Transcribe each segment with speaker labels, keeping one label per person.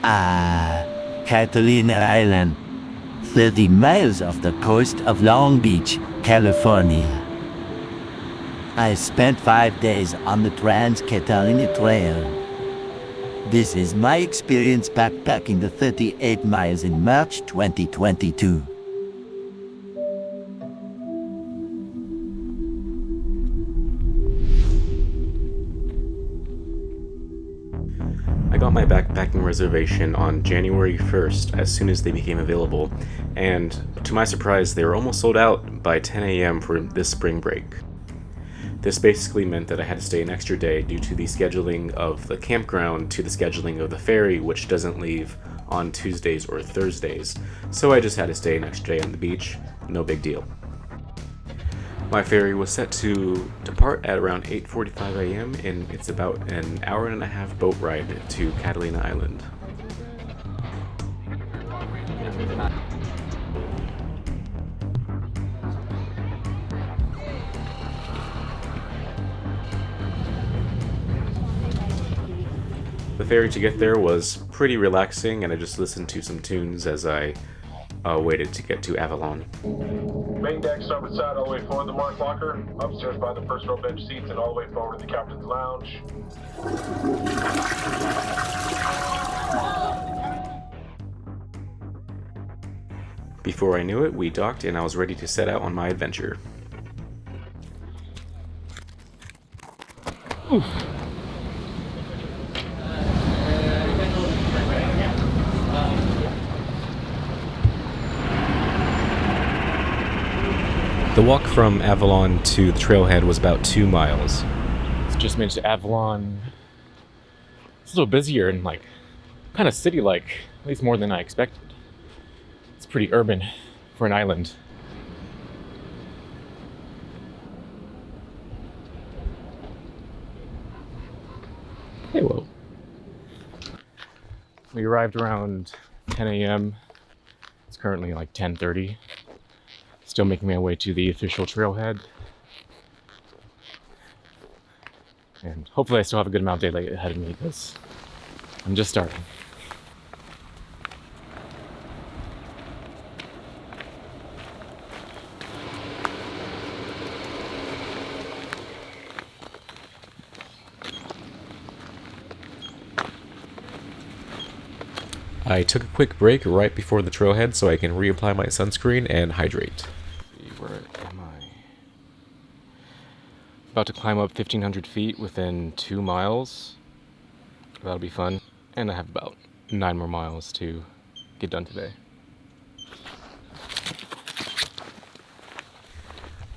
Speaker 1: Catalina Island, 30 miles off the coast of Long Beach, California. I spent 5 days on the Trans-Catalina Trail. This is my experience backpacking the 38 miles in March 2022.
Speaker 2: I got my backpacking reservation on January 1st as soon as they became available, and to my surprise, they were almost sold out by 10 a.m. for this spring break. This basically meant that I had to stay an extra day due to the scheduling of the campground to the scheduling of the ferry, which doesn't leave on Tuesdays or Thursdays, so I just had to stay an extra day on the beach. No big deal. My ferry was set to depart at around 8:45 a.m. and it's about an hour and a half boat ride to Catalina Island. The ferry to get there was pretty relaxing, and I just listened to some tunes as I waited to get to Avalon.
Speaker 3: Main deck, starboard side, all the way forward the mark locker, upstairs by the first row bench seats, and all the way forward to the captain's lounge.
Speaker 2: Before I knew it, we docked and I was ready to set out on my adventure. Oof. The walk from Avalon to the trailhead was about 2 miles. Just made it to Avalon. It's a little busier and kind of city-like, at least more than I expected. It's pretty urban for an island. Hello. We arrived around 10 a.m. It's currently 10:30. Still making my way to the official trailhead. And hopefully I still have a good amount of daylight ahead of me because I'm just starting. I took a quick break right before the trailhead so I can reapply my sunscreen and hydrate. Where am I? About to climb up 1,500 feet within 2 miles. That'll be fun. And I have about 9 more miles to get done today.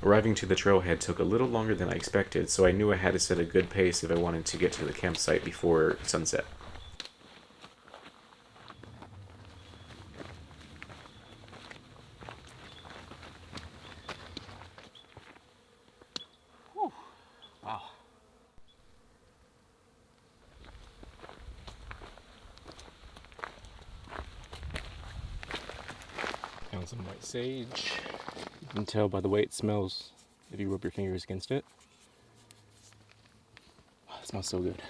Speaker 2: Arriving to the trailhead took a little longer than I expected, so I knew I had to set a good pace if I wanted to get to the campsite before sunset. Wow. Found some white sage. You can tell by the way it smells if you rub your fingers against it. Oh, it smells so good.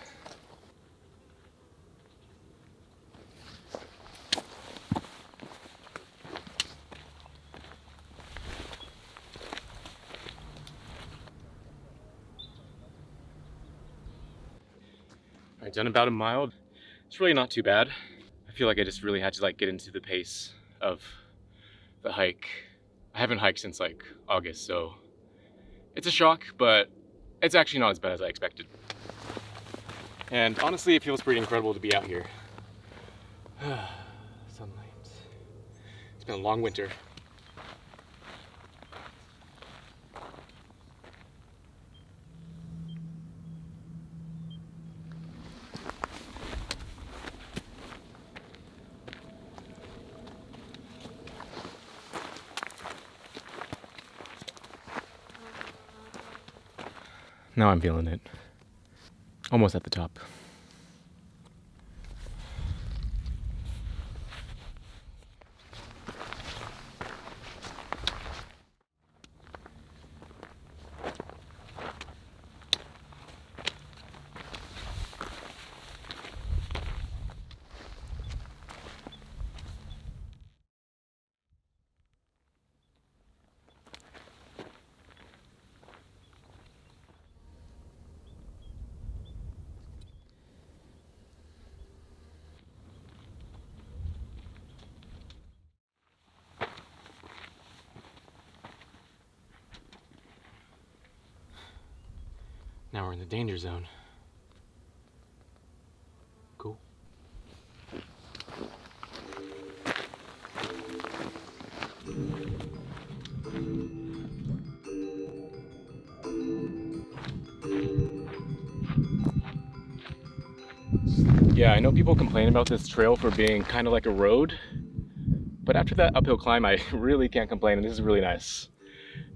Speaker 2: Alright, done about a mile. It's really not too bad. I feel like I just really had to get into the pace of the hike. I haven't hiked since August, so it's a shock, but it's actually not as bad as I expected. And honestly, it feels pretty incredible to be out here. Sunlight. It's been a long winter. Now I'm feeling it. Almost at the top. Now we're in the danger zone. Cool. Yeah, I know people complain about this trail for being kind of like a road, but after that uphill climb, I really can't complain, and this is really nice.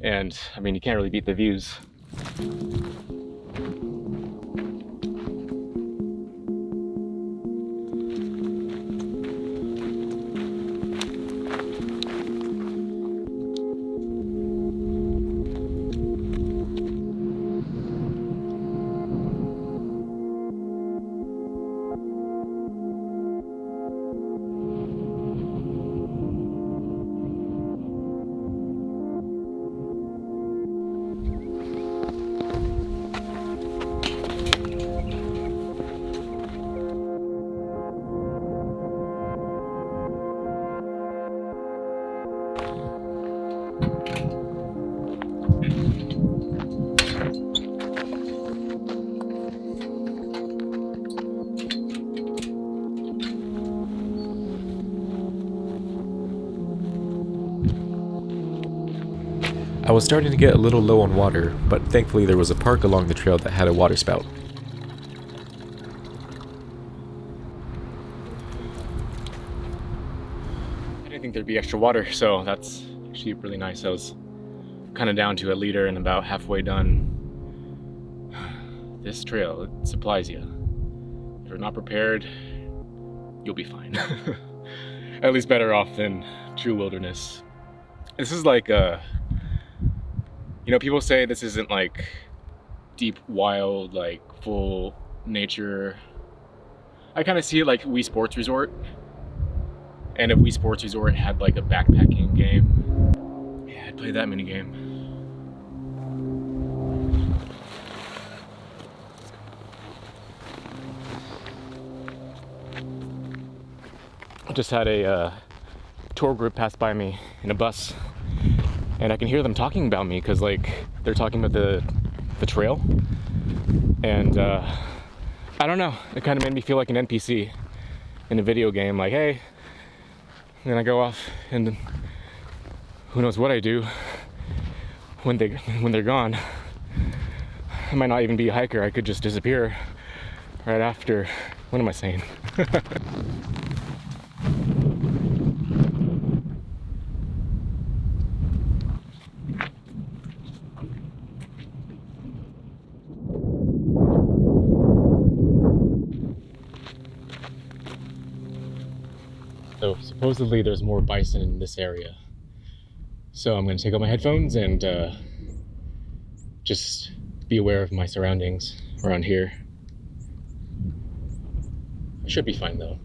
Speaker 2: And I mean, you can't really beat the views. I was starting to get a little low on water, but thankfully there was a park along the trail that had a water spout. I didn't think there'd be extra water, so that's actually really nice. I was kind of down to a liter and about halfway done. This trail, it supplies you. If you're not prepared, you'll be fine. At least better off than true wilderness. This is like you know, people say this isn't like deep, wild, like full nature. I kind of see it like Wii Sports Resort. And if Wii Sports Resort had like a backpacking game, yeah, I'd play that mini game. I just had a tour group pass by me in a bus. And I can hear them talking about me because, like, they're talking about the trail. And I don't know, it kind of made me feel like an NPC in a video game. Like, hey, and then I go off, and who knows what I do when they're gone. I might not even be a hiker. I could just disappear right after. What am I saying? So supposedly there's more bison in this area. So I'm going to take out my headphones and just be aware of my surroundings around here. I should be fine though.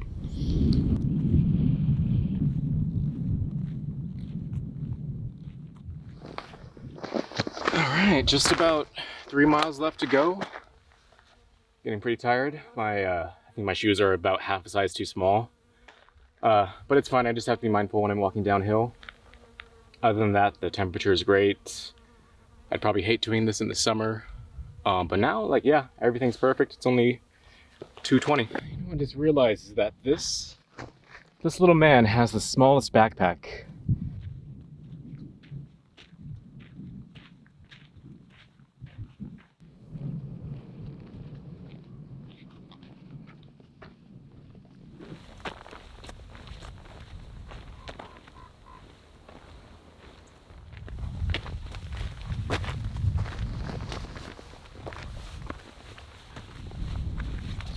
Speaker 2: Alright, just about 3 miles left to go. Getting pretty tired. I think my shoes are about half a size too small. But it's fine, I just have to be mindful when I'm walking downhill. Other than that, the temperature is great. I'd probably hate doing this in the summer. But now, like, yeah, everything's perfect. It's only 2:20. You know, I just realized that this little man has the smallest backpack.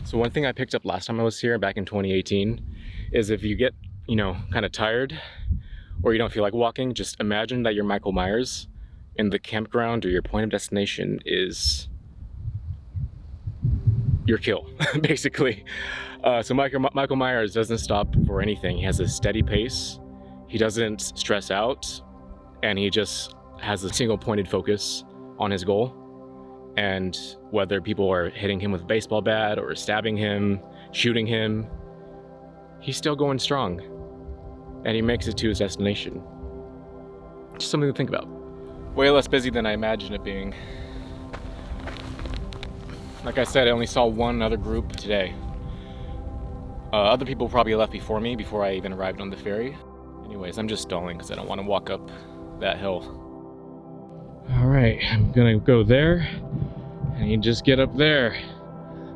Speaker 2: So one thing I picked up last time I was here back in 2018 is if you get, you know, kind of tired or you don't feel like walking, just imagine that you're Michael Myers and the campground or your point of destination is your kill, basically. So Michael Myers doesn't stop for anything. He has a steady pace. He doesn't stress out, and he just has a single pointed focus on his goal. And whether people are hitting him with a baseball bat or stabbing him, shooting him, he's still going strong. And he makes it to his destination. Just something to think about. Way less busy than I imagined it being.
Speaker 4: Like I said, I only saw one other group today. Other people probably left before me, before I even arrived on the ferry. Anyways, I'm just stalling because I don't want to walk up that hill. Alright, I'm gonna go there, and you just get up there.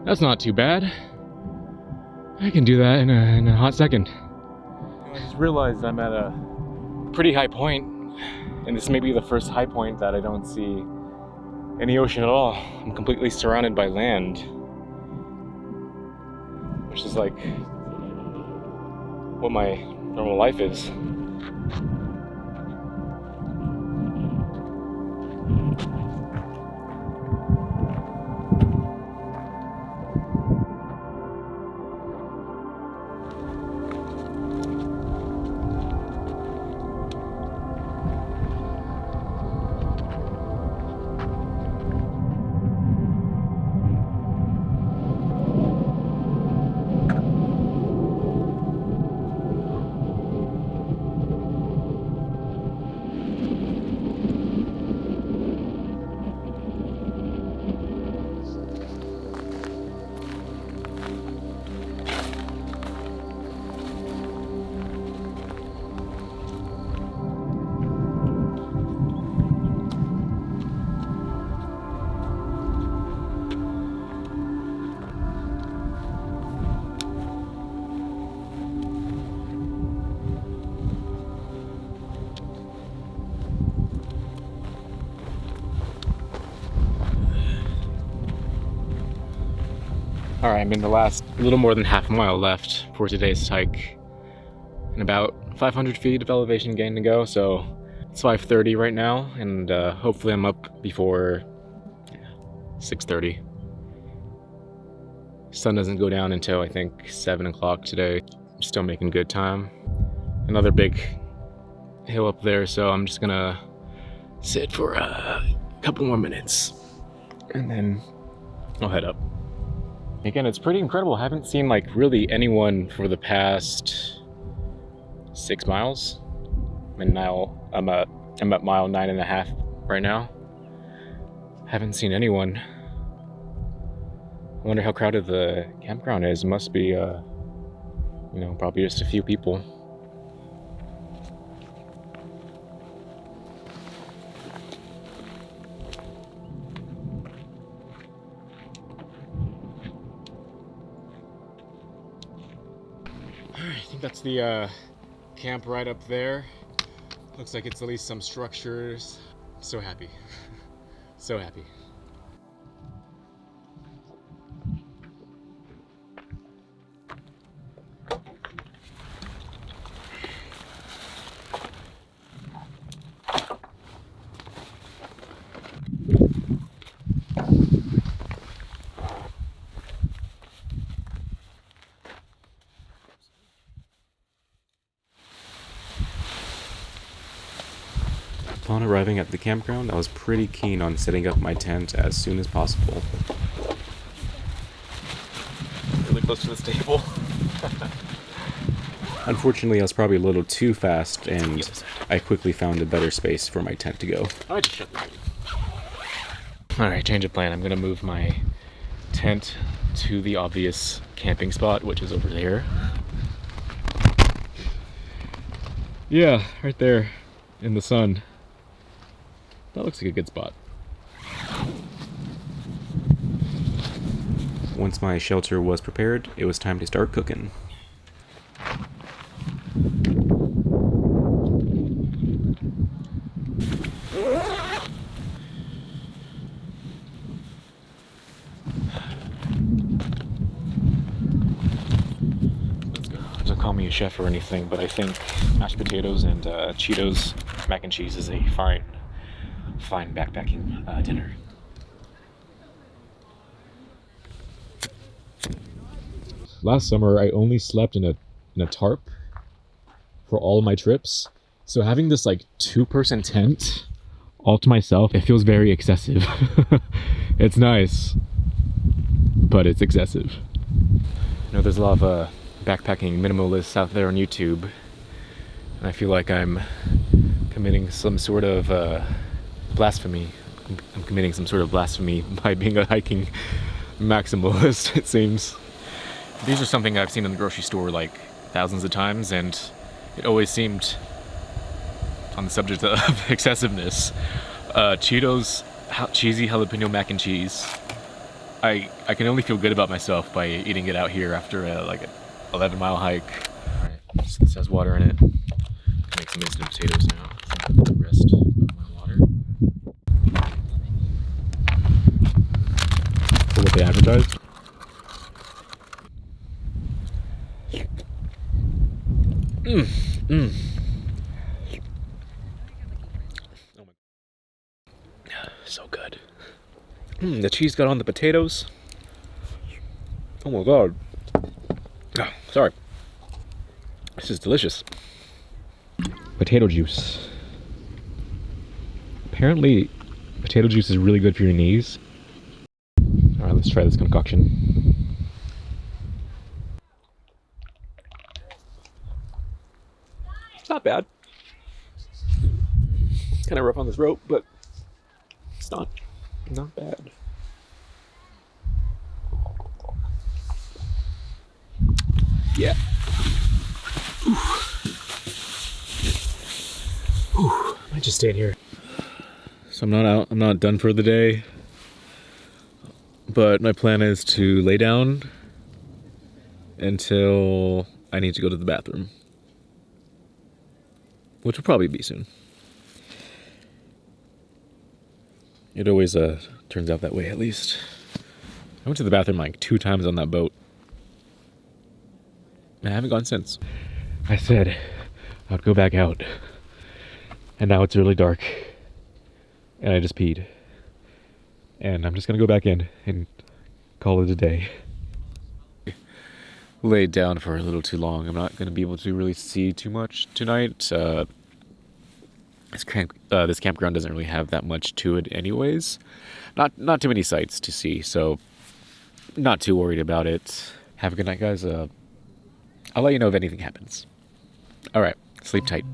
Speaker 4: That's not too bad. I can do that in a hot second. I just realized I'm at a pretty high point, and this may be the first high point that I don't see any ocean at all. I'm completely surrounded by land, which is like what my normal life is. Alright, I'm in the last little more than half a mile left for today's hike, and about 500 feet of elevation gain to go, so it's 5:30 right now, and hopefully I'm up before 6:30. Sun doesn't go down until I think 7 o'clock today. I'm still making good time. Another big hill up there, so I'm just gonna sit for a couple more minutes, and then I'll head up. Again, it's pretty incredible. I haven't seen like really anyone for the past 6 miles. And now I'm at mile 9.5 right now. Haven't seen anyone. I wonder how crowded the campground is. It must be, probably just a few people. I think that's the camp right up there. Looks like it's at least some structures. So happy. So happy.
Speaker 2: Upon arriving at the campground, I was pretty keen on setting up my tent as soon as possible.
Speaker 4: Really close to the stable.
Speaker 2: Unfortunately, I was probably a little too fast, and I quickly found a better space for my tent to go.
Speaker 4: I just shut the door. Alright, change of plan. I'm gonna move my tent to the obvious camping spot, which is over there. Yeah, right there in the sun. That looks like a good spot.
Speaker 2: Once my shelter was prepared, it was time to start cooking.
Speaker 4: Don't call me a chef or anything, but I think mashed potatoes and Cheetos mac and cheese is a fine backpacking dinner. Last summer, I only slept in a tarp for all of my trips. So having this like 2-person tent all to myself, it feels very excessive. It's nice, but it's excessive. You know, there's a lot of backpacking minimalists out there on YouTube, and I feel like I'm committing some sort of blasphemy. I'm committing some sort of blasphemy by being a hiking maximalist, it seems. These are something I've seen in the grocery store like thousands of times, and it always seemed, on the subject of excessiveness, Cheetos cheesy jalapeno mac and cheese. I can only feel good about myself by eating it out here after like an 11-mile hike. Alright, so this has water in it. Make some instant potatoes now. The rest of my water. For what they advertised. Oh my. So good. The cheese got on the potatoes. Oh my god. Oh, sorry. This is delicious. Potato juice. Apparently, potato juice is really good for your knees. Alright, let's try this concoction. It's not bad. It's kind of rough on this rope, but it's not bad. Yeah. Ooh, I might just stay in here. So I'm not done for the day. But my plan is to lay down until I need to go to the bathroom. Which will probably be soon. It always turns out that way, at least. I went to the bathroom like 2 times on that boat. And I haven't gone since. I said I'd go back out. And now it's really dark. And I just peed. And I'm just gonna go back in and call it a day. Laid down for a little too long. I'm not gonna be able to really see too much tonight. This campground doesn't really have that much to it anyways. Not too many sights to see, so not too worried about it. Have a good night, guys. I'll let you know if anything happens. Alright, sleep tight.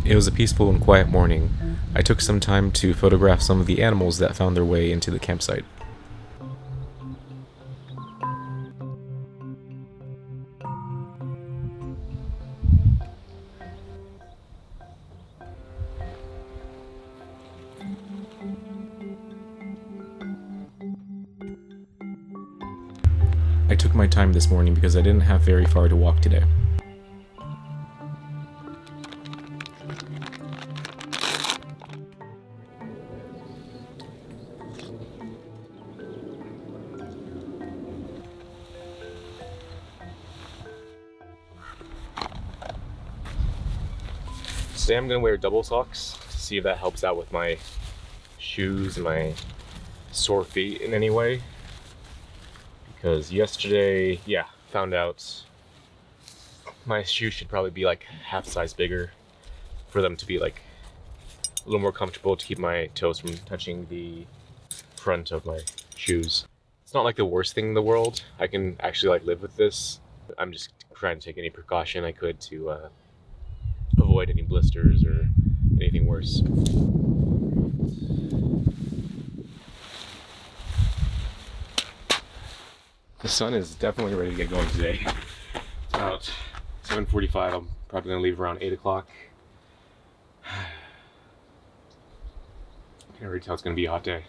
Speaker 2: It was a peaceful and quiet morning. I took some time to photograph some of the animals that found their way into the campsite. I took my time this morning because I didn't have very far to walk today. Today I'm going to wear double socks to see if that helps out with my shoes and my sore feet in any way. Because yesterday, found out my shoes should probably be like half size bigger for them to be like a little more comfortable to keep my toes from touching the front of my shoes. It's not like the worst thing in the world. I can actually like live with this. I'm just trying to take any precaution I could to avoid any blisters or anything worse. The sun is definitely ready to get going today. It's about 7:45. I'm probably going to leave around 8 o'clock. I can already tell it's going to be a hot day.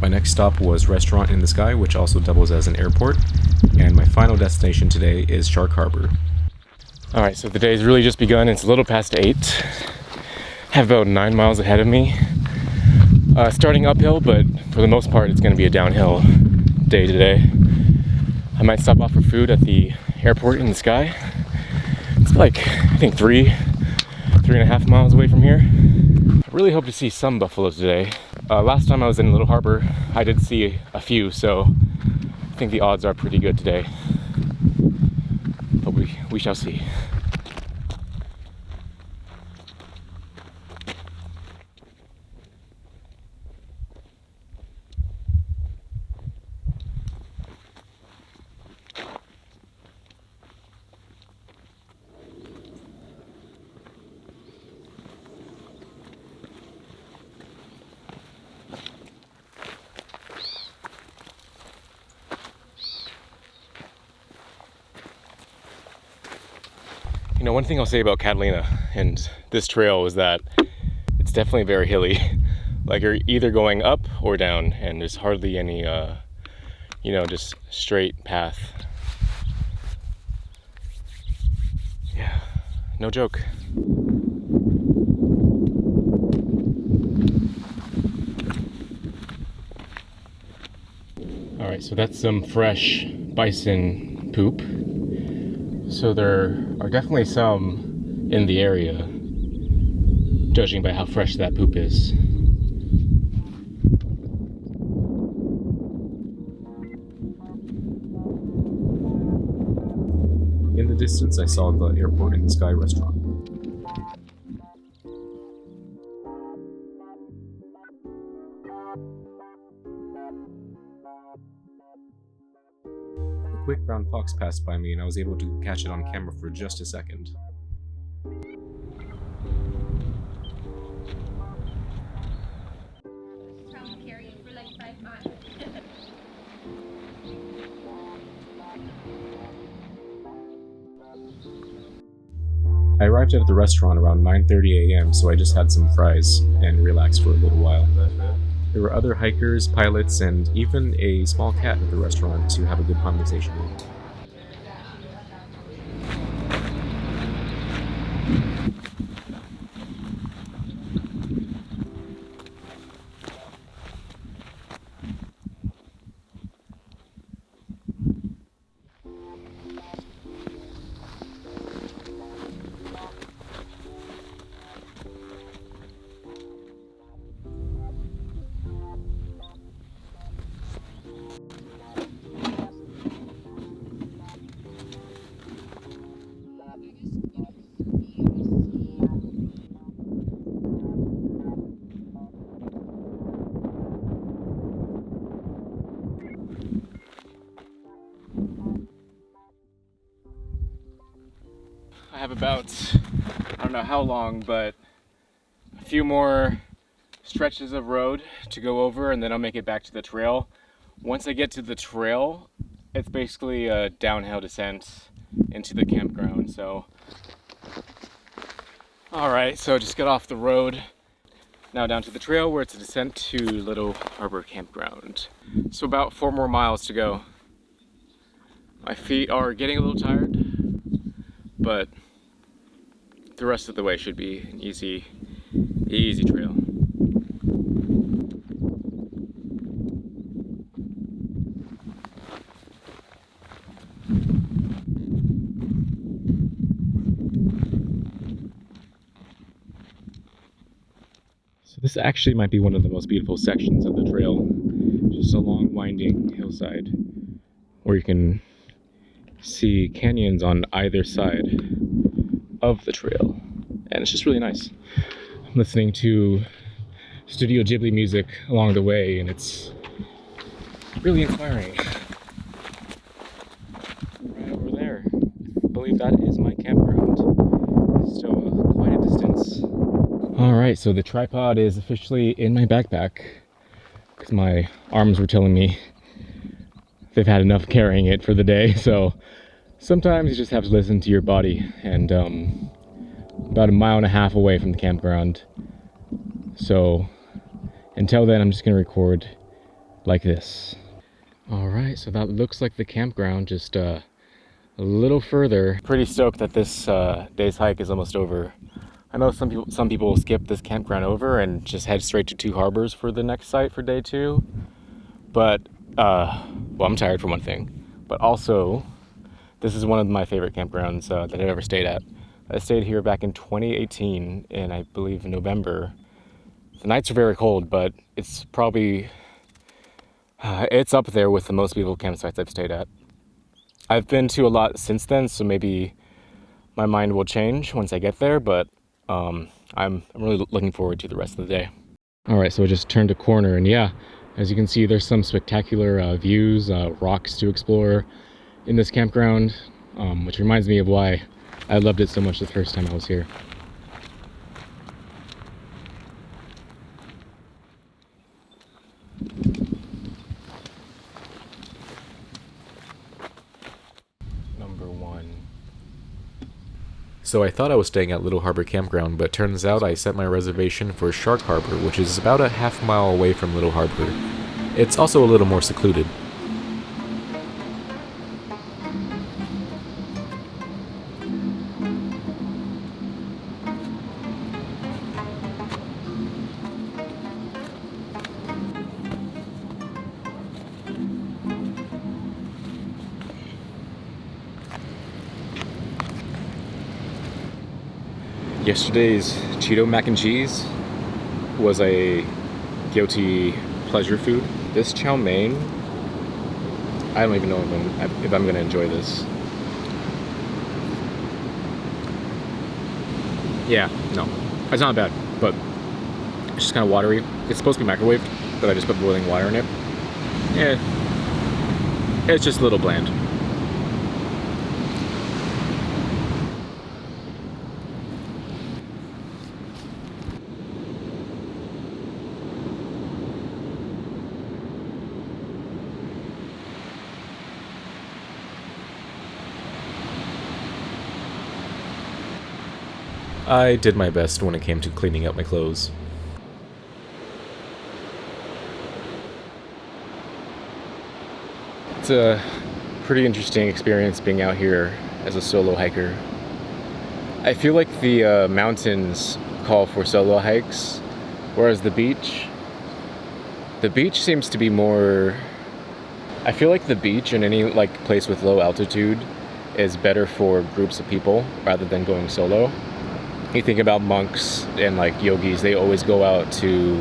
Speaker 2: My next stop was Restaurant in the Sky, which also doubles as an airport, and my final destination today is Shark Harbor. Alright, so the day's really just begun. It's a little past 8. Have about 9 miles ahead of me. Starting uphill, but for the most part it's going to be a downhill day today. I might stop off for food at the airport in the Sky. It's like, I think 3.5 miles away from here. I really hope to see some buffaloes today. Last time I was in Little Harbor, I did see a few, so I think the odds are pretty good today.
Speaker 4: we shall see. You know, one thing I'll say about Catalina and this trail is that it's definitely very hilly. Like, you're either going up or down, and there's hardly any, you know, just straight path. Yeah, no joke. All right, so that's some fresh bison poop. So there are definitely some in the area, judging by how fresh that poop is.
Speaker 2: In the distance, I saw the Airport in the Sky restaurant. A quick brown fox passed by me, and I was able to catch it on camera for just a second. I arrived at the restaurant around 9:30 a.m., so I just had some fries and relaxed for a little while. There were other hikers, pilots, and even a small cat at the restaurant to have a good conversation with.
Speaker 4: I have about, I don't know how long, but a few more stretches of road to go over, and then I'll make it back to the trail. Once I get to the trail, it's basically a downhill descent into the campground. So, all right, so just got off the road. Now down to the trail where it's a descent to Little Harbor Campground. So about 4 more miles to go. My feet are getting a little tired, but the rest of the way should be an easy trail. So this actually might be one of the most beautiful sections of the trail. Just a long winding hillside where you can see canyons on either side of the trail, and it's just really nice. I'm listening to Studio Ghibli music along the way, and it's really inspiring. Right over there, I believe that is my campground. Still quite a distance. All right, so the tripod is officially in my backpack because my arms were telling me they've had enough carrying it for the day. So sometimes you just have to listen to your body. And about 1.5 miles away from the campground. So until then, I'm just gonna record like this. All right, so that looks like the campground, just a little further. Pretty stoked that this day's hike is almost over. I know some people skip this campground over and just head straight to Two Harbors for the next site for day 2. But well, I'm tired for one thing, but also this is one of my favorite campgrounds that I've ever stayed at. I stayed here back in 2018 in, I believe, November. The nights are very cold, but it's probably it's up there with the most beautiful campsites I've stayed at. I've been to a lot since then, so maybe my mind will change once I get there, but I'm really looking forward to the rest of the day. All right, so I just turned a corner, and yeah, as you can see, there's some spectacular views, rocks to explore in this campground, which reminds me of why I loved it so much the first time I was here. Number 1.
Speaker 2: So I thought I was staying at Little Harbor Campground, but turns out I set my reservation for Shark Harbor, which is about a half-mile away from Little Harbor. It's also a little more secluded.
Speaker 4: Yesterday's Cheeto mac and cheese was a guilty pleasure food. This chow mein, I don't even know if I'm gonna enjoy this. Yeah, no, it's not bad, but it's just kind of watery. It's supposed to be microwaved, but I just put boiling water in it. Yeah, it's just a little bland.
Speaker 2: I did my best when it came to cleaning up my clothes.
Speaker 4: It's a pretty interesting experience being out here as a solo hiker. I feel like the mountains call for solo hikes, whereas the beach seems to be more... I feel like the beach and any like place with low altitude is better for groups of people rather than going solo. You think about monks and like yogis, they always go out to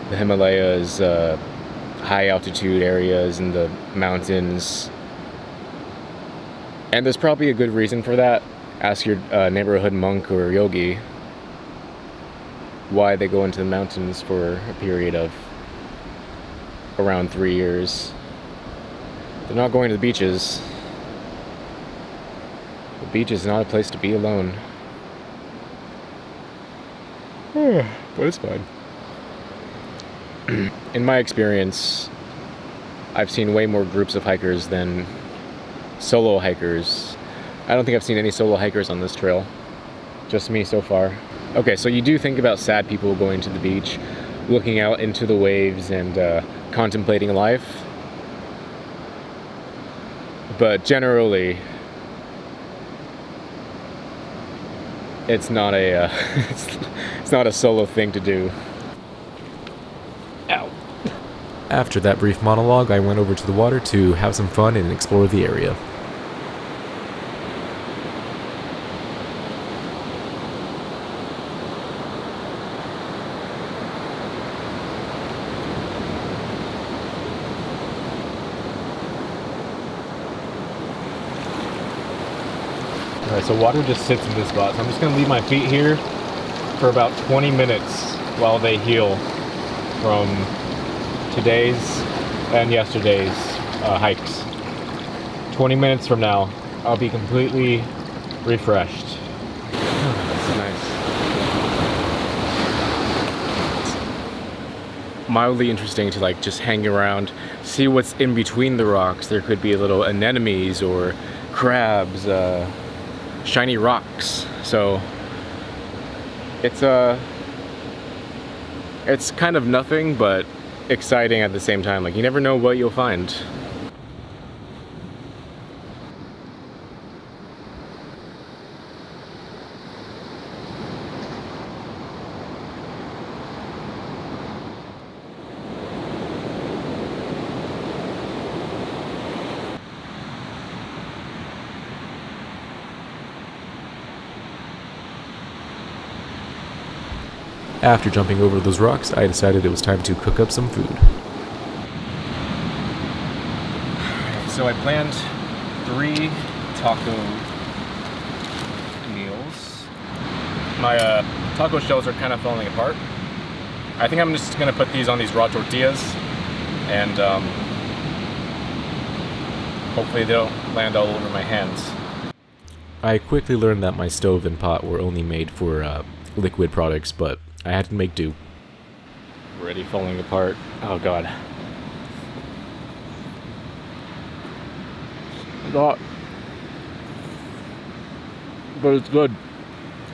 Speaker 4: the Himalayas, high altitude areas in the mountains. And there's probably a good reason for that. Ask your neighborhood monk or yogi why they go into the mountains for a period of around 3 years. They're not going to the beaches. The beach is not a place to be alone. But it's fine. In my experience, I've seen way more groups of hikers than solo hikers. I don't think I've seen any solo hikers on this trail. Just me so far. Okay, so you do think about sad people going to the beach, looking out into the waves and contemplating life. But generally, it's not a it's not a solo thing to do. Ow.
Speaker 2: After that brief monologue, I went over to the water to have some fun and explore the area.
Speaker 4: Alright, so water just sits in this spot. So I'm just going to leave my feet here for about 20 minutes while they heal from today's and yesterday's hikes. 20 minutes from now, I'll be completely refreshed. That's nice. Mildly interesting to like just hang around, see what's in between the rocks. There could be little anemones or crabs, shiny rocks. So it's kind of nothing, but exciting at the same time. Like you never know what you'll find.
Speaker 2: After jumping over those rocks, I decided it was time to cook up some food.
Speaker 4: So I planned 3 taco My taco shells are kind of falling apart. I think I'm just gonna put these on these raw tortillas, and hopefully they don't land all over my hands.
Speaker 2: I quickly learned that my stove and pot were only made for liquid products, but I had to make do.
Speaker 4: Already falling apart. Oh god. Hot. But it's good.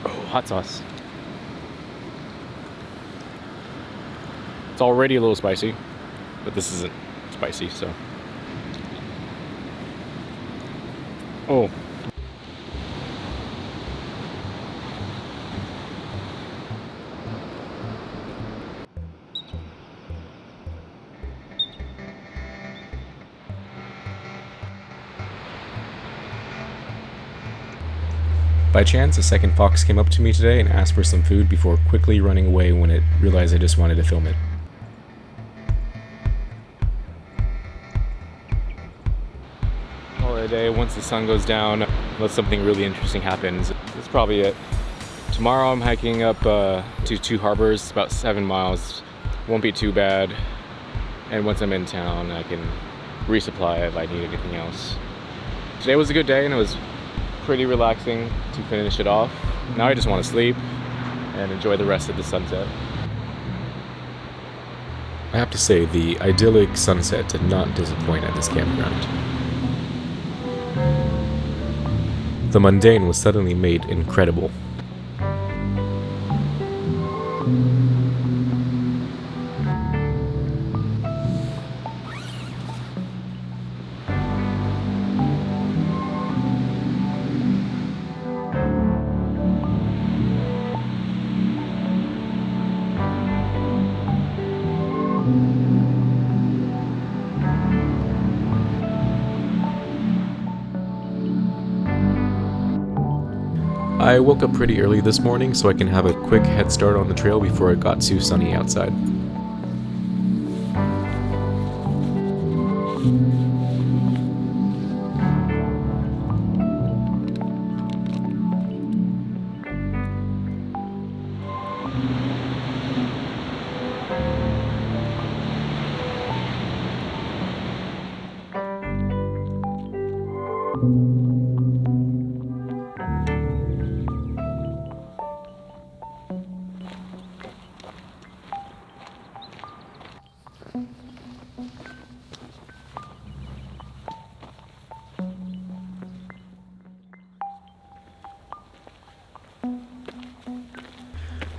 Speaker 4: Oh, hot sauce. It's already a little spicy, but this isn't spicy, so. Oh.
Speaker 2: By chance, a second fox came up to me today and asked for some food before quickly running away when it realized I just wanted to film it.
Speaker 4: Call it a day. Once the sun goes down, unless something really interesting happens, that's probably it. Tomorrow I'm hiking up to Two Harbors, about 7 miles. Won't be too bad. And once I'm in town, I can resupply if I need anything else. Today was a good day and it was pretty relaxing to finish it off. Now I just want to sleep and enjoy the rest of the sunset.
Speaker 2: I have to say, the idyllic sunset did not disappoint at this campground. The mundane was suddenly made incredible. I woke up pretty early this morning so I can have a quick head start on the trail before it got too sunny outside.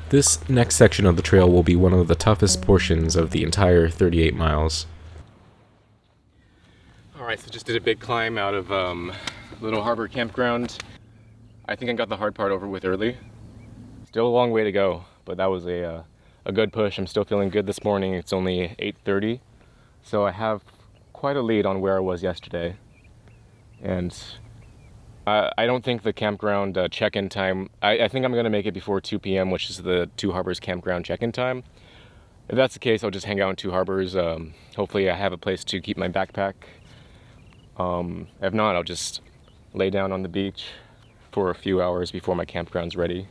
Speaker 2: This next section of the trail will be one of the toughest portions of the entire 38 miles.
Speaker 4: Alright, so just did a big climb out of Little Harbor Campground. I think I got the hard part over with early. Still a long way to go, but that was a good push. I'm still feeling good this morning. It's only 8:30, so I have quite a lead on where I was yesterday. And I don't think the campground check-in time, I think I'm going to make it before 2 p.m., which is the Two Harbors campground check-in time. If that's the case, I'll just hang out in Two Harbors. Hopefully I have a place to keep my backpack. If not, I'll just lay down on the beach for a few hours before my campground's ready.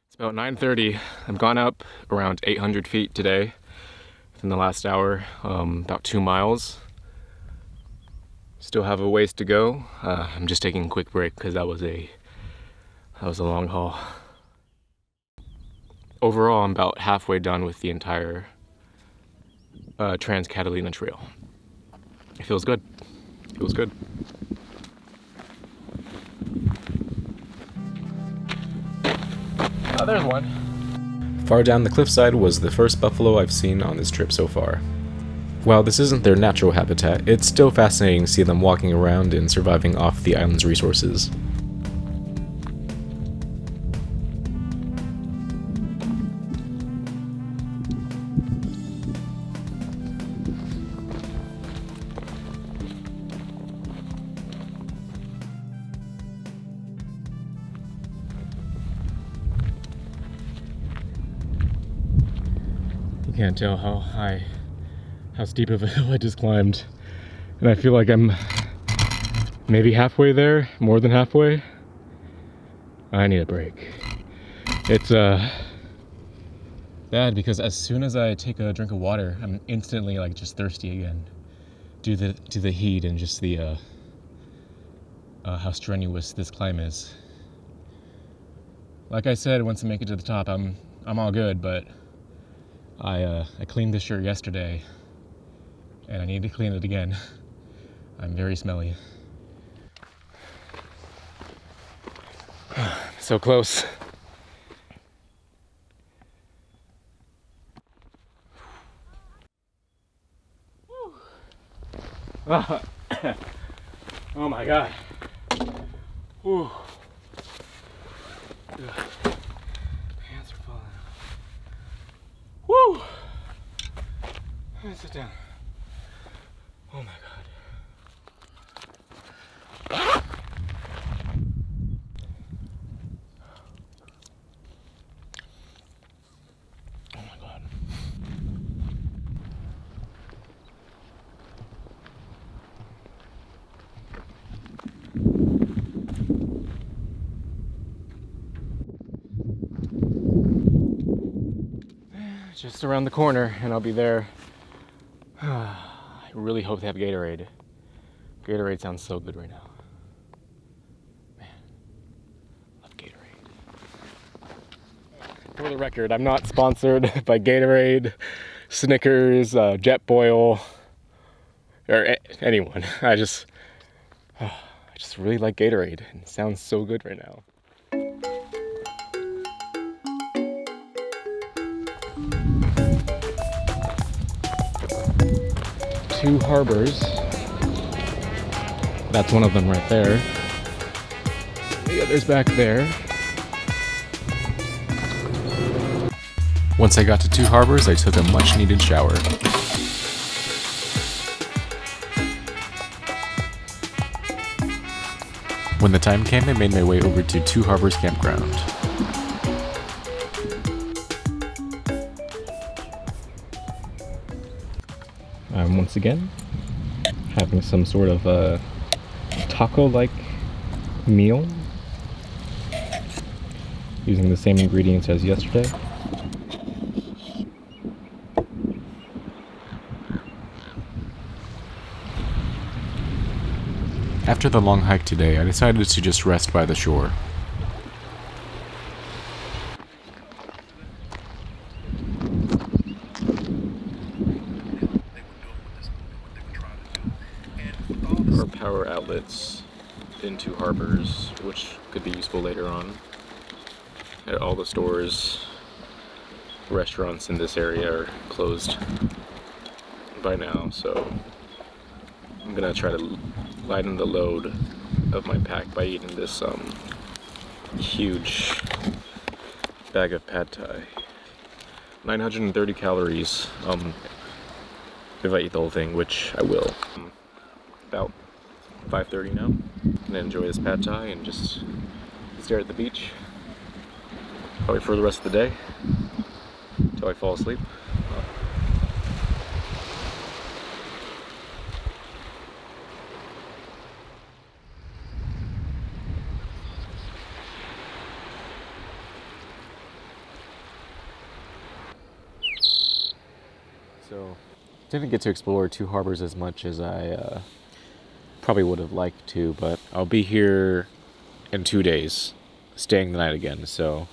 Speaker 4: It's about 9:30. I've gone up around 800 feet today within the last hour, about 2 miles. Still have a ways to go. I'm just taking a quick break because that was a long haul. Overall, I'm about halfway done with the entire Trans-Catalina trail. It feels good. It feels good. Oh, there's one.
Speaker 2: Far down the cliffside was the first buffalo I've seen on this trip so far. While this isn't their natural habitat, it's still fascinating to see them walking around and surviving off the island's resources.
Speaker 4: You can't tell how steep of a hill I just climbed. And I feel like I'm maybe halfway there, more than halfway. I need a break. It's bad because as soon as I take a drink of water, I'm instantly like just thirsty again. Due to the heat and just the how strenuous this climb is. Like I said, once I make it to the top, I'm all good, but I cleaned this shirt yesterday, and I need to clean it again. I'm very smelly. So close. Oh my god. Whew. Pants are falling off. Woo! Let me sit down. Oh my god. Oh my god. Just around the corner and I'll be there. I really hope they have Gatorade. Gatorade sounds so good right now. Man, love Gatorade. For the record, I'm not sponsored by Gatorade, Snickers, Jetboil, or anyone. I just really like Gatorade. It sounds so good right now. Two harbors. That's one of them right there. The other's back there.
Speaker 2: Once I got to Two Harbors, I took a much needed shower. When the time came, I made my way over to Two Harbors Campground.
Speaker 4: I'm once again having some sort of taco-like meal using the same ingredients as yesterday.
Speaker 2: After the long hike today, I decided to just rest by the shore.
Speaker 4: Our power outlets in Two Harbors, which could be useful later on. At all the stores, restaurants in this area are closed by now, so I'm gonna try to lighten the load of my pack by eating this huge bag of pad thai. 930 calories if I eat the whole thing, which I will. About 5:30 now. I'm gonna enjoy this pad thai and just stare at the beach. Probably for the rest of the day until I fall asleep. So, didn't get to explore Two Harbors as much as I probably would have liked to, but I'll be here in 2 days, staying the night again, so...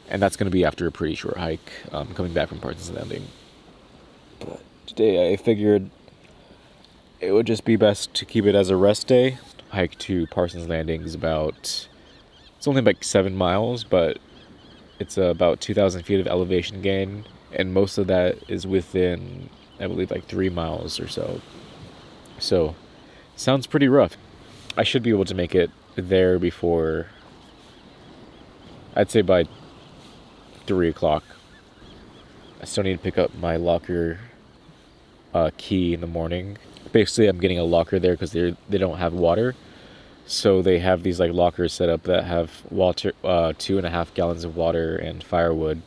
Speaker 4: And that's going to be after a pretty short hike, coming back from Parsons Landing. But today I figured it would just be best to keep it as a rest day. Hike to Parsons Landing is about... It's only like 7 miles, but it's about 2,000 feet of elevation gain, and most of that is within I believe like 3 miles or so. So, sounds pretty rough. I should be able to make it there before, I'd say by 3 o'clock. I still need to pick up my locker key in the morning. Basically, I'm getting a locker there because they don't have water. So they have these like lockers set up that have water, 2.5 gallons of water and firewood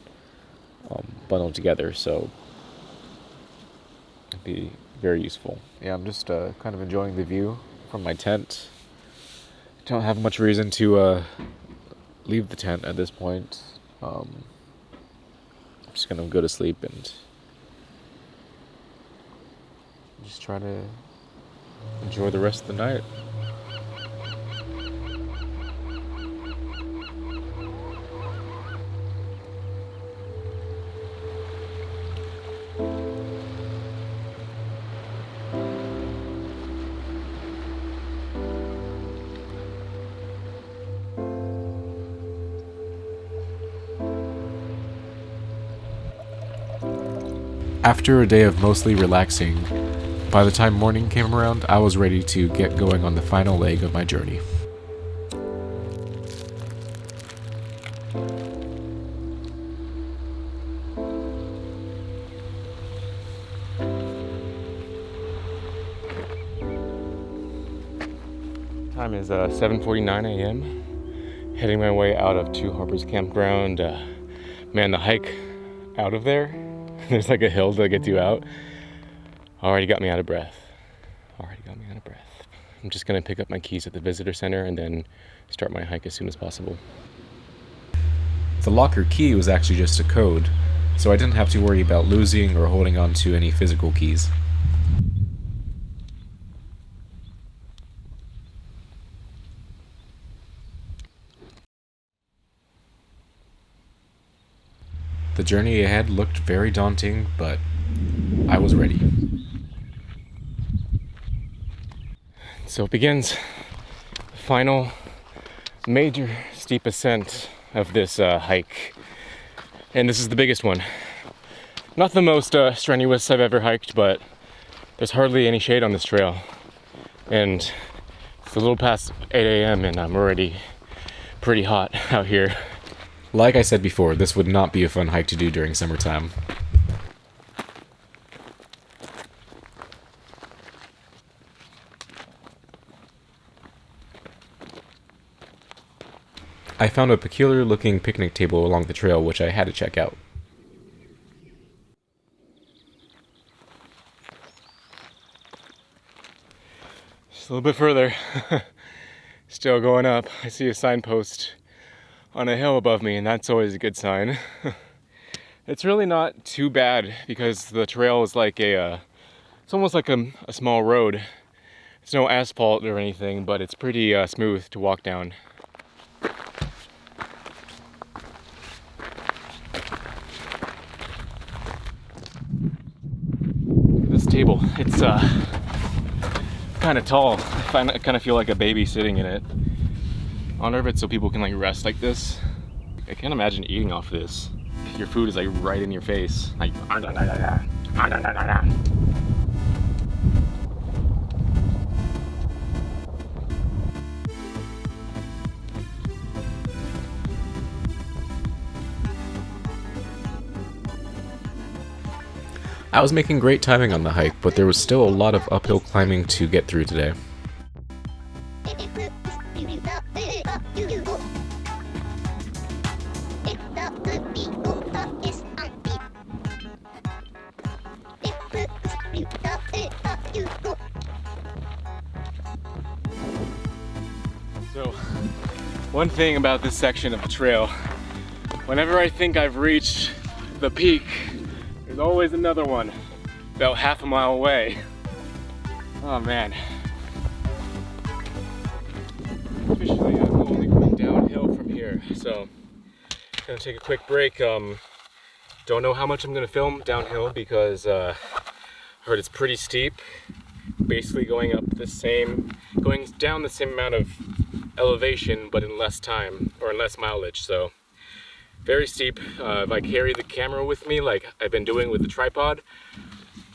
Speaker 4: bundled together. So it'd be very useful. Yeah, I'm just kind of enjoying the view from my tent. Don't have much reason to leave the tent at this point. I'm just gonna go to sleep and just try to enjoy the rest of the night. After a day of mostly relaxing, by the time morning came around, I was ready to get going on the final leg of my journey. Time is 7:49 a.m. Heading my way out of Two Harbors Campground. Man, the hike out of there, there's like a hill to get you out. Already got me out of breath. I'm just gonna pick up my keys at the visitor center and then start my hike as soon as possible. The locker key was actually just a code, so I didn't have to worry about losing or holding on to any physical keys. The journey ahead looked very daunting, but I was ready. So it begins the final major steep ascent of this hike. And this is the biggest one. Not the most strenuous I've ever hiked, but there's hardly any shade on this trail. And it's a little past 8 a.m. and I'm already pretty hot out here. Like I said before, this would not be a fun hike to do during summertime. I found a peculiar looking picnic table along the trail which I had to check out. Just a little bit further. Still going up. I see a signpost on a hill above me, and that's always a good sign. It's really not too bad because the trail is like it's almost like a small road. It's no asphalt or anything, but it's pretty smooth to walk down. This table, it's kind of tall. I kind of feel like a baby sitting in it. On it so people can like rest like this. I can't imagine eating off this. Your food is like right in your face. Like I was making great timing on the hike, but there was still a lot of uphill climbing to get through today. So, one thing about this section of the trail, whenever I think I've reached the peak, there's always another one about half a mile away. Oh man. Officially, I'm only going downhill from here, so gonna take a quick break. Don't know how much I'm gonna film downhill because I heard it's pretty steep. Basically going down the same amount of elevation, but in less time or in less mileage. So very steep. If I carry the camera with me, like I've been doing with the tripod,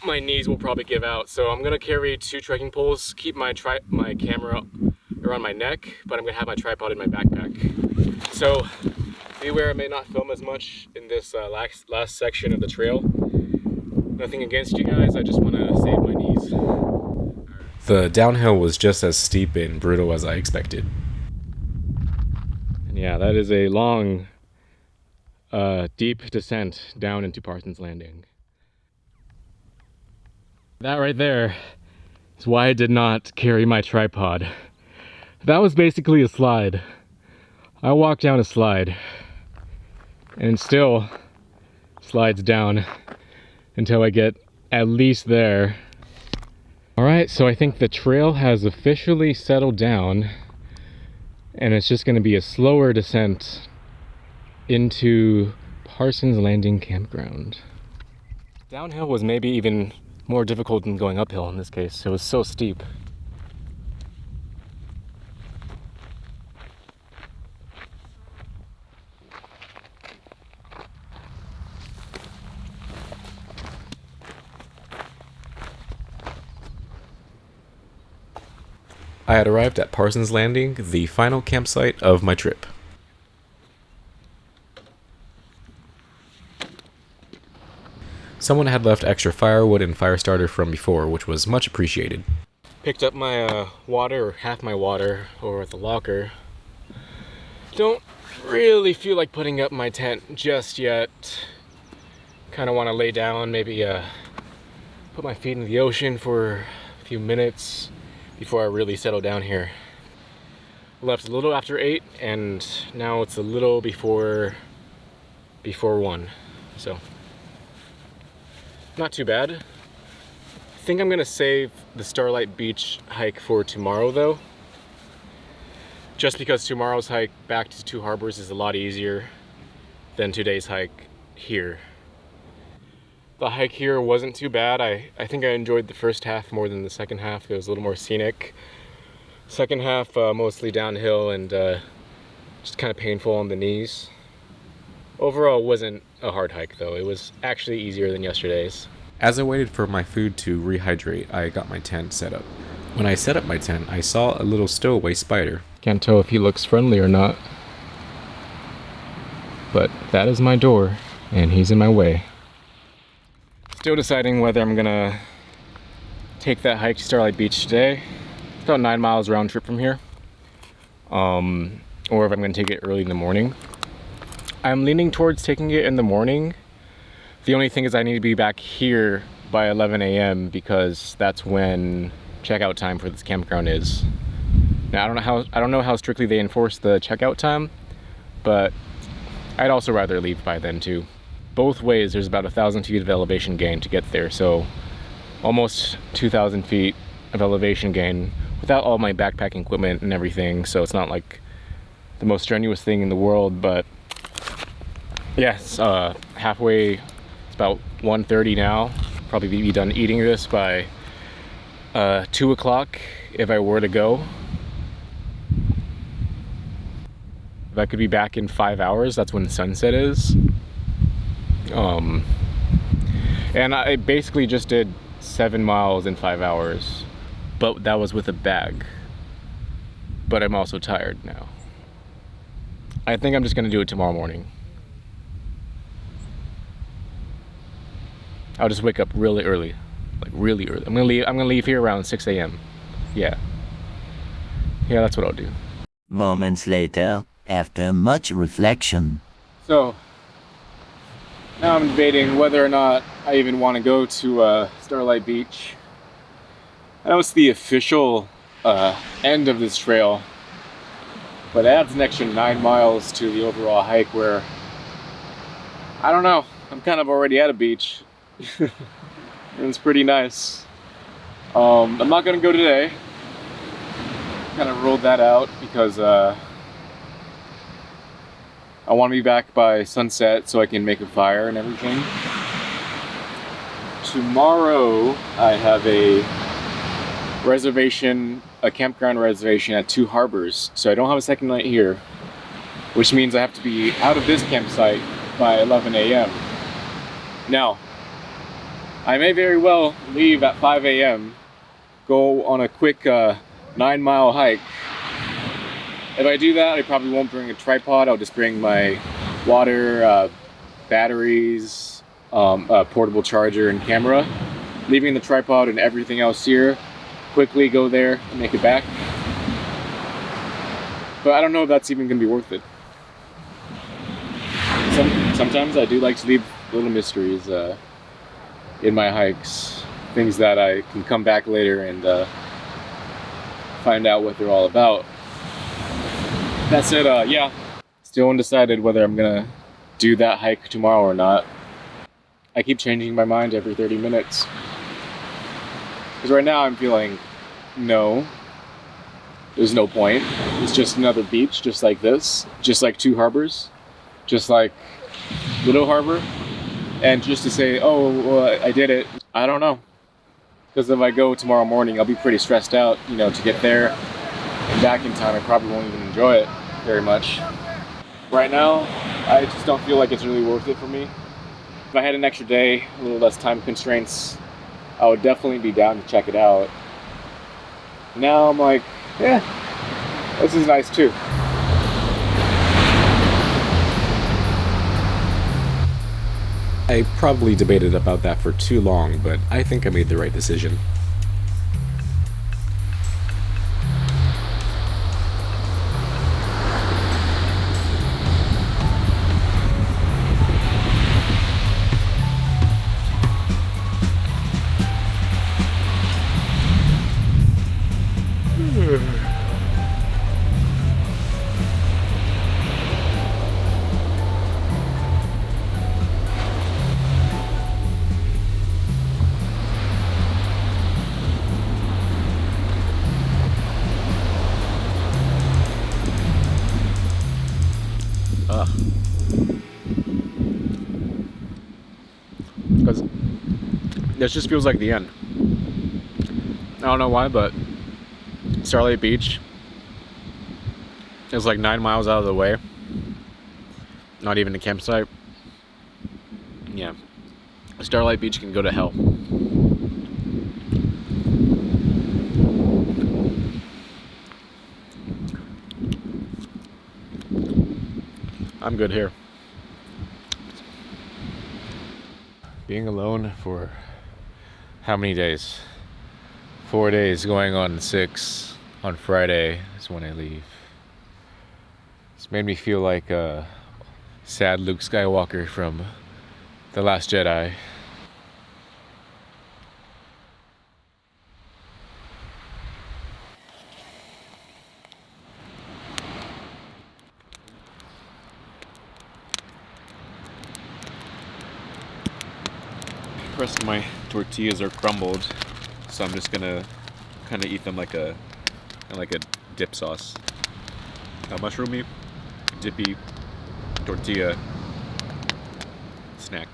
Speaker 4: my knees will probably give out. So I'm gonna carry 2 trekking poles, keep my camera around my neck, but I'm gonna have my tripod in my backpack. So beware, I may not film as much in this last section of the trail. Nothing against you guys, I just want to save my knees.
Speaker 2: The downhill was just as steep and brutal as I expected.
Speaker 4: And yeah, that is a long, deep descent down into Parsons Landing. That right there is why I did not carry my tripod. That was basically a slide. I walked down a slide and it still slides down until I get at least there. All right, so I think the trail has officially settled down and it's just gonna be a slower descent into Parsons Landing Campground. Downhill was maybe even more difficult than going uphill in this case. It was so steep.
Speaker 2: I had arrived at Parsons Landing, the final campsite of my trip. Someone had left extra firewood and fire starter from before, which was much appreciated.
Speaker 4: Picked up my water, or half my water, over at the locker. Don't really feel like putting up my tent just yet. Kind of want to lay down, maybe put my feet in the ocean for a few minutes before I really settle down here. Left a little after 8 and now it's a little before 1, so not too bad. I think I'm gonna save the Starlight Beach hike for tomorrow though, just because tomorrow's hike back to Two Harbors is a lot easier than today's hike here. The hike here wasn't too bad. I think I enjoyed the first half more than the second half. It was a little more scenic. Second half mostly downhill and just kind of painful on the knees. Overall, it wasn't a hard hike though. It was actually easier than yesterday's.
Speaker 2: As I waited for my food to rehydrate, I got my tent set up. When I set up my tent, I saw a little stowaway spider.
Speaker 4: Can't tell if he looks friendly or not. But that is my door and he's in my way. Still deciding whether I'm gonna take that hike to Starlight Beach today. It's about 9 miles round trip from here. Or if I'm gonna take it early in the morning. I'm leaning towards taking it in the morning. The only thing is I need to be back here by 11 a.m. because that's when checkout time for this campground is. Now I don't know how strictly they enforce the checkout time, but I'd also rather leave by then too. Both ways, there's about 1,000 feet of elevation gain to get there, so almost 2,000 feet of elevation gain without all my backpacking equipment and everything, so it's not like the most strenuous thing in the world, but yes, halfway, it's about 1:30 now. Probably be done eating this by 2 o'clock if I were to go. If I could be back in 5 hours, that's when sunset is. And I basically just did 7 miles in 5 hours, but that was with a bag. But I'm also tired now. I think I'm just gonna do it tomorrow morning. I'll just wake up really early, like really early. I'm gonna leave here around 6 a.m. Yeah, that's what I'll do.
Speaker 1: Moments later, after much reflection.
Speaker 4: So now I'm debating whether or not I even want to go to Starlight Beach. I know it's the official end of this trail, but it adds an extra 9 miles to the overall hike where, I don't know, I'm kind of already at a beach. And it's pretty nice. I'm not gonna go today. Kind of ruled that out because I want to be back by sunset so I can make a fire and everything. Tomorrow I have a campground reservation at Two Harbors, so I don't have a second night here, which means I have to be out of this campsite by 11 a.m. Now, I may very well leave at 5 a.m., go on a quick 9-mile hike. If I do that, I probably won't bring a tripod. I'll just bring my water, batteries, portable charger, and camera. Leaving the tripod and everything else here, quickly go there and make it back. But I don't know if that's even gonna be worth it. Sometimes I do like to leave little mysteries in my hikes, things that I can come back later and find out what they're all about. That said, yeah, still undecided whether I'm gonna do that hike tomorrow or not. I keep changing my mind every 30 minutes. Because right now I'm feeling, no, there's no point. It's just another beach, just like this, just like Two Harbors, just like Little Harbor. And just to say, oh, well, I did it, I don't know. Because if I go tomorrow morning, I'll be pretty stressed out, you know, to get there and back in time. I probably won't even enjoy it very much. Right now, I just don't feel like it's really worth it for me. If I had an extra day, a little less time constraints, I would definitely be down to check it out. Now I'm like, yeah, this is nice too.
Speaker 2: I probably debated about that for too long, but I think I made the right decision.
Speaker 4: Because this just feels like the end. I don't know why, but Starlight Beach is like 9 miles out of the way. Not even a campsite. Yeah. Starlight Beach can go to hell. I'm good here. Being alone for how many days? 4 days, going on 6. On Friday is when I leave. It's made me feel like a sad Luke Skywalker from The Last Jedi. The rest of my tortillas are crumbled, so I'm just gonna kind of eat them like a dip sauce. A mushroomy, dippy tortilla snack.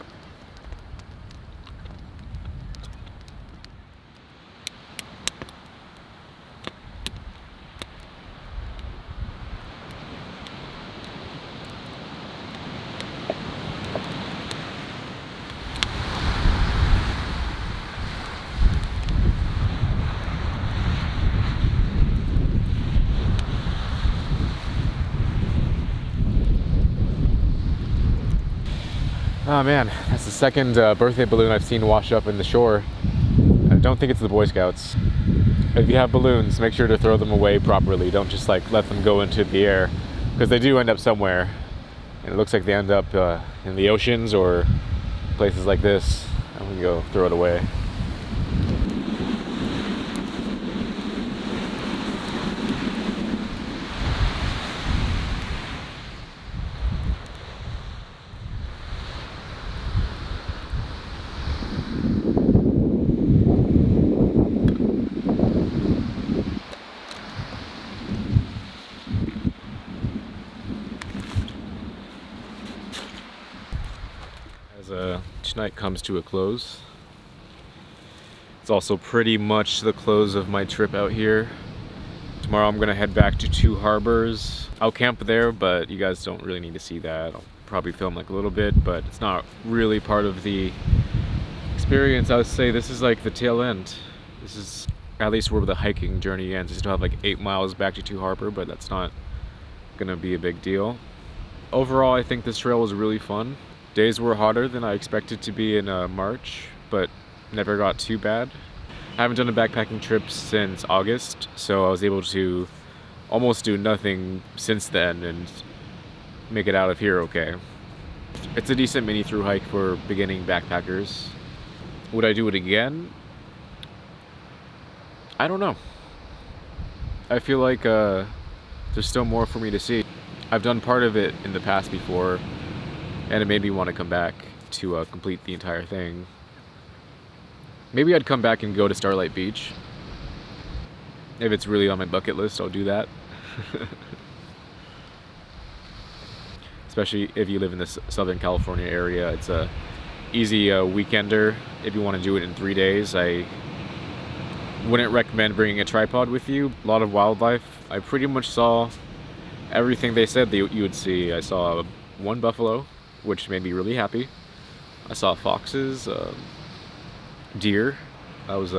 Speaker 4: Oh man, that's the second birthday balloon I've seen wash up in the shore. I don't think it's the Boy Scouts. If you have balloons, make sure to throw them away properly. Don't just like let them go into the air, because they do end up somewhere. And it looks like they end up in the oceans or places like this. I'm gonna go throw it away. Tonight comes to a close. It's also pretty much the close of my trip out here. Tomorrow I'm gonna head back to Two Harbors. I'll camp there, but you guys don't really need to see that. I'll probably film like a little bit, but it's not really part of the experience, I would say this is like the tail end. This is at least where the hiking journey ends. I still have like 8 miles back to Two Harbor, but that's not gonna be a big deal. Overall, I think this trail was really fun. Days were hotter than I expected to be in March, but never got too bad. I haven't done a backpacking trip since August, so I was able to almost do nothing since then and make it out of here okay. It's a decent mini through hike for beginning backpackers. Would I do it again? I don't know. I feel like there's still more for me to see. I've done part of it in the past before, and it made me want to come back to complete the entire thing. Maybe I'd come back and go to Starlight Beach. If it's really on my bucket list, I'll do that. Especially if you live in the Southern California area. It's a easy weekender if you want to do it in 3 days. I wouldn't recommend bringing a tripod with you. A lot of wildlife. I pretty much saw everything they said that you would see. I saw one buffalo, which made me really happy. I saw foxes, deer. That was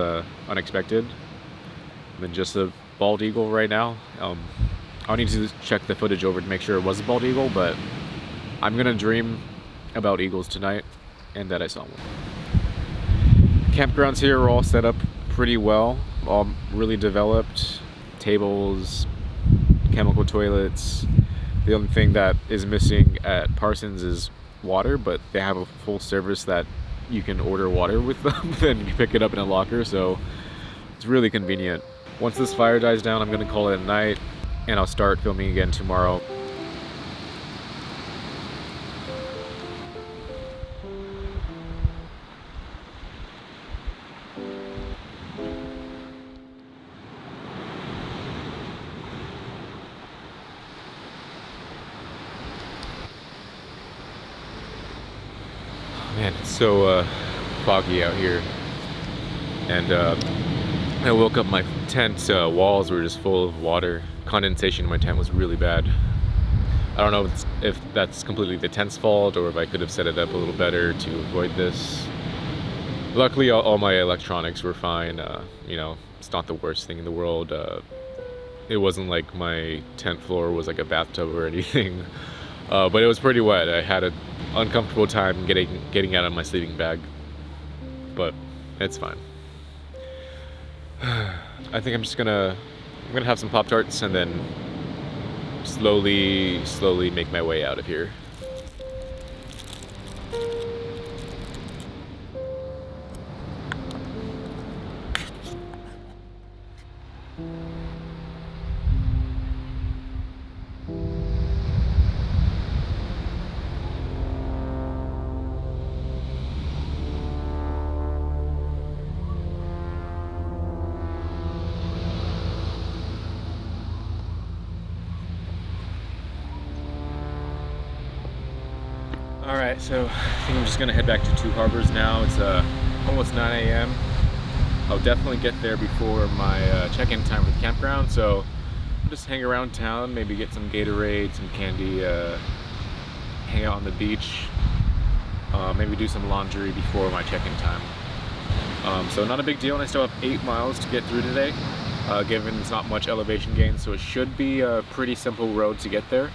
Speaker 4: unexpected. And then just a bald eagle right now. I'll need to check the footage over to make sure it was a bald eagle, but I'm gonna dream about eagles tonight and that I saw one. Campgrounds here are all set up pretty well, all really developed. Tables, chemical toilets. The only thing that is missing at Parsons is water, but they have a full service that you can order water with them and you pick it up in a locker, so it's really convenient. Once this fire dies down, I'm gonna call it a night and I'll start filming again tomorrow. Man, it's so foggy out here, and I woke up, my tent walls were just full of water. Condensation in my tent was really bad. I don't know if that's completely the tent's fault or if I could have set it up a little better to avoid this. Luckily, all my electronics were fine. You know, it's not the worst thing in the world. It wasn't like my tent floor was like a bathtub or anything, but it was pretty wet. I had an uncomfortable time getting out of my sleeping bag, but it's fine. I think I'm gonna have some Pop-Tarts and then slowly make my way out of here. Alright, so I think I'm just gonna head back to Two Harbors now. It's almost 9 a.m. I'll definitely get there before my check-in time for the campground, so I'll just hang around town, maybe get some Gatorade, some candy, hang out on the beach, maybe do some laundry before my check-in time. So not a big deal, and I still have 8 miles to get through today, given it's not much elevation gain, so it should be a pretty simple road to get there.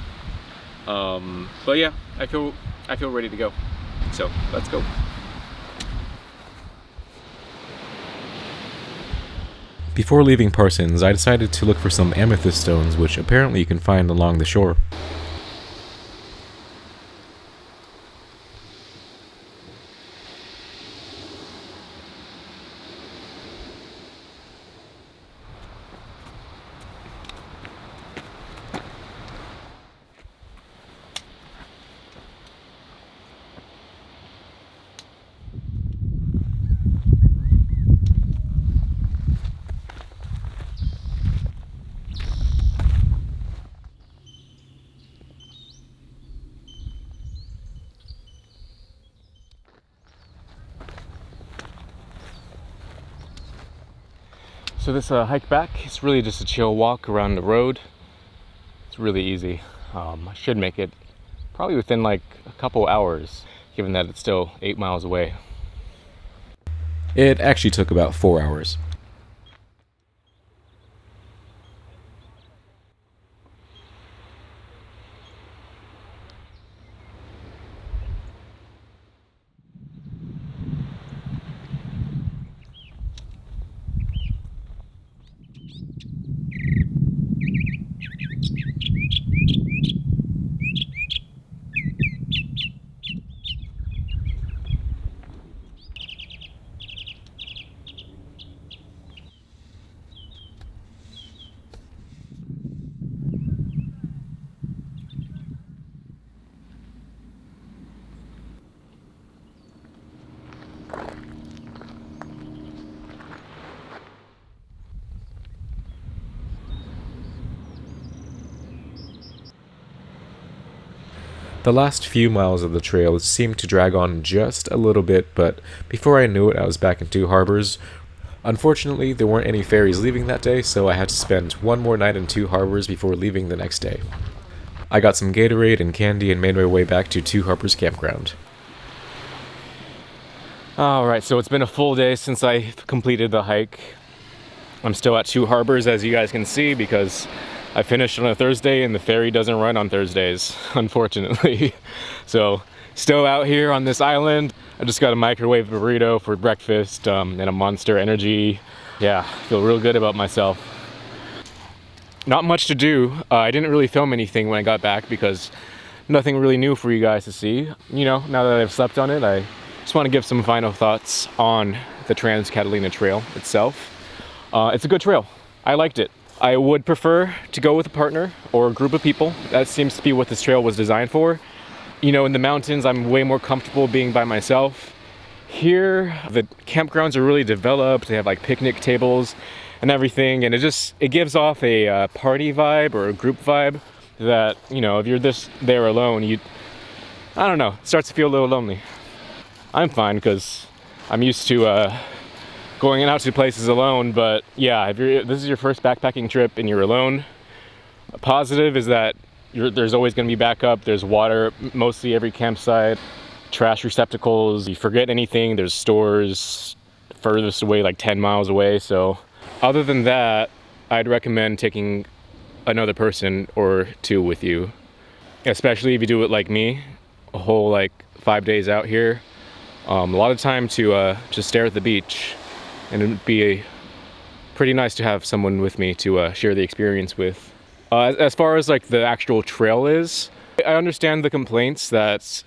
Speaker 4: But yeah, I feel ready to go, so let's go.
Speaker 2: Before leaving Parsons, I decided to look for some amethyst stones, which apparently you can find along the shore. So this hike back, it's really just a chill walk around the road. It's really easy. I should make it probably within like a couple hours, given that it's still 8 miles away. It actually took about 4 hours. The last few miles of the trail seemed to drag on just a little bit, but before I knew it, I was back in Two Harbors. Unfortunately, there weren't any ferries leaving that day, so I had to spend one more night in Two Harbors before leaving the next day. I got some Gatorade and candy and made my way back to Two Harbors Campground.
Speaker 4: Alright, so it's been a full day since I completed the hike. I'm still at Two Harbors, as you guys can see, because I finished on a Thursday and the ferry doesn't run on Thursdays, unfortunately. So, still out here on this island. I just got a microwave burrito for breakfast and a Monster Energy. Yeah, feel real good about myself. Not much to do. I didn't really film anything when I got back because nothing really new for you guys to see. You know, now that I've slept on it, I just want to give some final thoughts on the Trans-Catalina trail itself. It's a good trail. I liked it. I would prefer to go with a partner or a group of people. That seems to be what this trail was designed for. You know, in the mountains, I'm way more comfortable being by myself. Here, the campgrounds are really developed. They have like picnic tables and everything, and it gives off a party vibe or a group vibe that, you know, if you're there alone, I don't know, it starts to feel a little lonely. I'm fine because I'm used to going out to places alone, but yeah, if this is your first backpacking trip and you're alone, a positive is that there's always going to be backup. There's water mostly every campsite, trash receptacles. You forget anything, there's stores furthest away, like 10 miles away. So other than that, I'd recommend taking another person or two with you, especially if you do it like me, a whole like 5 days out here. A lot of time to just stare at the beach. And it'd be pretty nice to have someone with me to share the experience with. As far as like the actual trail is, I understand the complaints that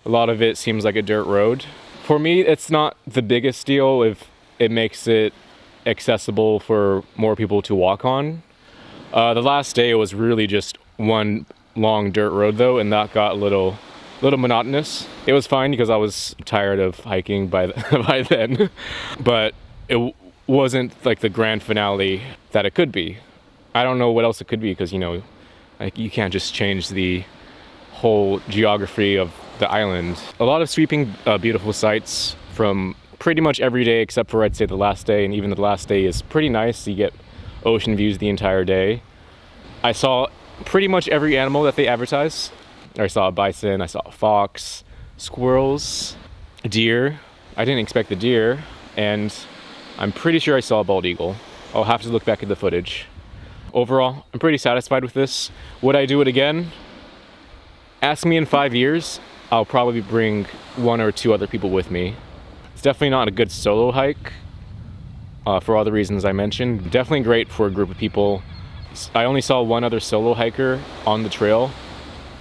Speaker 4: a lot of it seems like a dirt road. For me, it's not the biggest deal if it makes it accessible for more people to walk on. The last day was really just one long dirt road though, and that got a little monotonous. It was fine because I was tired of hiking by then, but it wasn't like the grand finale that it could be. I don't know what else it could be because, you know, like you can't just change the whole geography of the island. A lot of sweeping, beautiful sights from pretty much every day except for I'd say the last day, and even the last day is pretty nice. You get ocean views the entire day. I saw pretty much every animal that they advertise. I saw a bison, I saw a fox, squirrels, a deer. I didn't expect the deer, and I'm pretty sure I saw a bald eagle. I'll have to look back at the footage. Overall, I'm pretty satisfied with this. Would I do it again? Ask me in 5 years. I'll probably bring one or two other people with me. It's definitely not a good solo hike for all the reasons I mentioned. Definitely great for a group of people. I only saw one other solo hiker on the trail,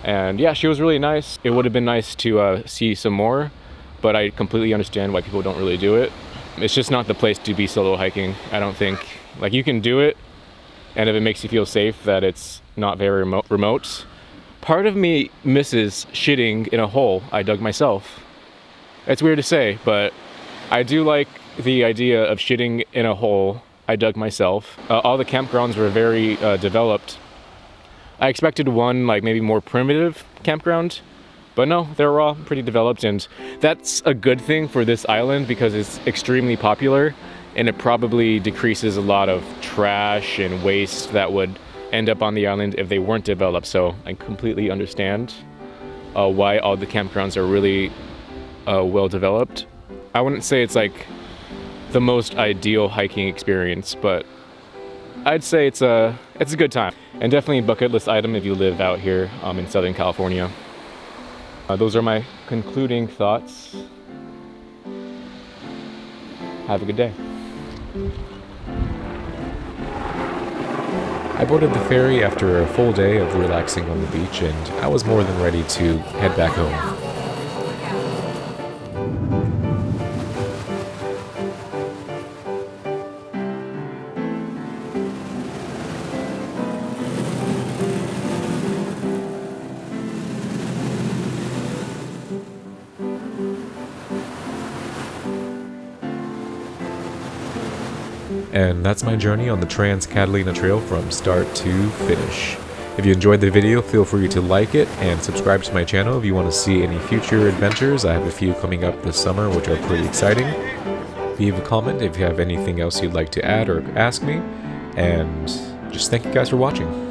Speaker 4: and yeah, she was really nice. It would have been nice to see some more, but I completely understand why people don't really do it. It's just not the place to be solo hiking, I don't think. Like, you can do it, and if it makes you feel safe that it's not very remote. Part of me misses shitting in a hole I dug myself. It's weird to say, but I do like the idea of shitting in a hole I dug myself. All the campgrounds were very developed. I expected one, like, maybe more primitive campground, but no, they were all pretty developed, and that's a good thing for this island because it's extremely popular, and it probably decreases a lot of trash and waste that would end up on the island if they weren't developed. So I completely understand why all the campgrounds are really well developed. I wouldn't say it's like the most ideal hiking experience, but I'd say it's a good time, and definitely a bucket list item if you live out here in Southern California. Those are my concluding thoughts. Have a good day. I boarded the ferry after a full day of relaxing on the beach, and I was more than ready to head back home. And that's my journey on the Trans-Catalina Trail from start to finish. If you enjoyed the video, feel free to like it and subscribe to my channel if you want to see any future adventures. I have a few coming up this summer which are pretty exciting. Leave a comment if you have anything else you'd like to add or ask me. And just thank you guys for watching.